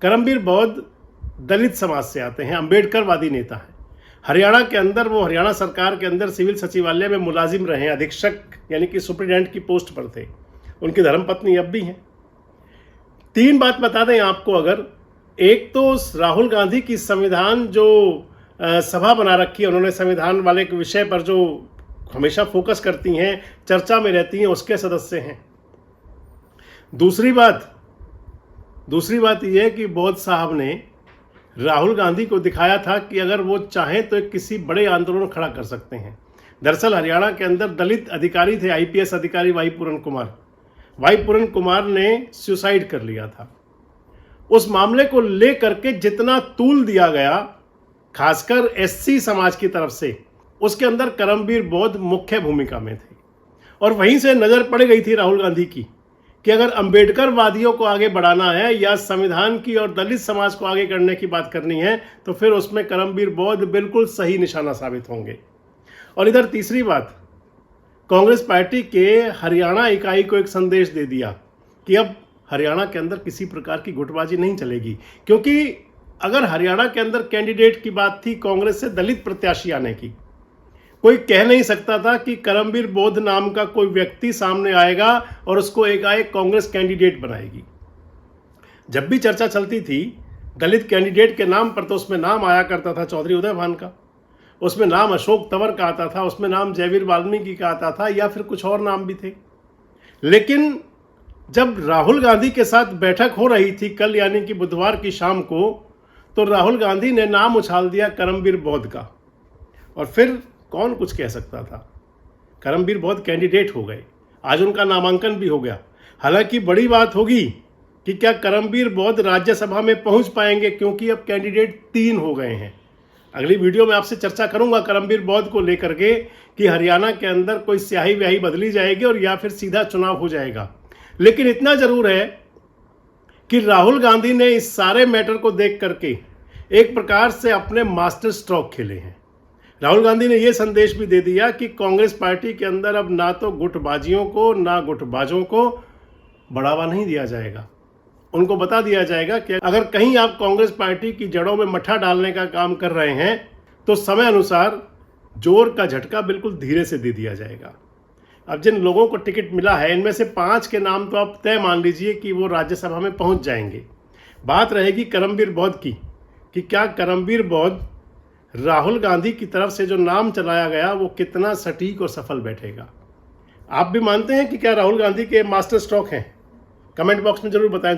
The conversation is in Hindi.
करमबीर बौद्ध दलित समाज से आते हैं, अम्बेडकरवादी नेता हैं। हरियाणा के अंदर वो हरियाणा सरकार के अंदर सिविल सचिवालय में मुलाजिम रहे, अधीक्षक यानी कि सुप्रिटेंडेंट की पोस्ट पर थे। उनकी धर्मपत्नी अब भी हैं। 3 बात बता दें आपको, अगर एक तो राहुल गांधी की संविधान जो सभा बना रखी है उन्होंने, संविधान वाले के विषय पर जो हमेशा फोकस करती हैं, चर्चा में रहती हैं, उसके सदस्य हैं। दूसरी बात यह है कि बौद्ध साहब ने राहुल गांधी को दिखाया था कि अगर वो चाहें तो एक किसी बड़े आंदोलन खड़ा कर सकते हैं। दरअसल हरियाणा के अंदर दलित अधिकारी थे, आईपीएस अधिकारी वाई पूरन कुमार ने सुसाइड कर लिया था। उस मामले को लेकर के जितना तूल दिया गया, खासकर एससी समाज की तरफ से, उसके अंदर करमबीर बौद्ध मुख्य भूमिका में थे। और वहीं से नजर पड़ गई थी राहुल गांधी की कि अगर अम्बेडकरवादियों को आगे बढ़ाना है या संविधान की और दलित समाज को आगे करने की बात करनी है तो फिर उसमें करमबीर बौद्ध बिल्कुल सही निशाना साबित होंगे। और इधर तीसरी बात, कांग्रेस पार्टी के हरियाणा इकाई को एक संदेश दे दिया कि अब हरियाणा के अंदर किसी प्रकार की गुटबाजी नहीं चलेगी, क्योंकि अगर हरियाणा के अंदर कैंडिडेट की बात थी कांग्रेस से दलित प्रत्याशी आने की, कोई कह नहीं सकता था कि करमबीर बौद्ध नाम का कोई व्यक्ति सामने आएगा और उसको एकाएक कांग्रेस कैंडिडेट बनाएगी। जब भी चर्चा चलती थी दलित कैंडिडेट के नाम पर तो उसमें नाम आया करता था चौधरी उदय भान का, उसमें नाम अशोक तंवर का आता था, उसमें नाम जयवीर वाल्मीकि का आता था, या फिर कुछ और नाम भी थे। लेकिन जब राहुल गांधी के साथ बैठक हो रही थी कल यानी कि बुधवार की शाम को, तो राहुल गांधी ने नाम उछाल दिया करमबीर बौद्ध का। और फिर कौन कुछ कह सकता था, करमबीर बौद्ध कैंडिडेट हो गए, आज उनका नामांकन भी हो गया। हालांकि बड़ी बात होगी कि क्या करमबीर बौद्ध राज्यसभा में पहुंच पाएंगे, क्योंकि अब कैंडिडेट 3 हो गए हैं। अगली वीडियो में आपसे चर्चा करूंगा करमबीर बौद्ध को लेकर के कि हरियाणा के अंदर कोई स्याही व्याही बदली जाएगी और या फिर सीधा चुनाव हो जाएगा। लेकिन इतना जरूर है कि राहुल गांधी ने इस सारे मैटर को देख करके एक प्रकार से अपने मास्टर स्ट्रोक खेले हैं। राहुल गांधी ने यह संदेश भी दे दिया कि कांग्रेस पार्टी के अंदर अब ना तो गुटबाजियों को ना गुटबाजों को बढ़ावा नहीं दिया जाएगा। उनको बता दिया जाएगा कि अगर कहीं आप कांग्रेस पार्टी की जड़ों में मट्ठा डालने का काम कर रहे हैं तो समय अनुसार जोर का झटका बिल्कुल धीरे से दे दिया जाएगा। अब जिन लोगों को टिकट मिला है इनमें से 5 के नाम तो आप तय मान लीजिए कि वो राज्यसभा में पहुंच जाएंगे। बात रहेगी करमबीर बौद्ध की कि क्या करमबीर बौद्ध राहुल गांधी की तरफ से जो नाम चलाया गया वो कितना सटीक और सफल बैठेगा। आप भी मानते हैं कि क्या राहुल गांधी के मास्टर स्ट्रोक हैं? कमेंट बॉक्स में जरूर बताएं।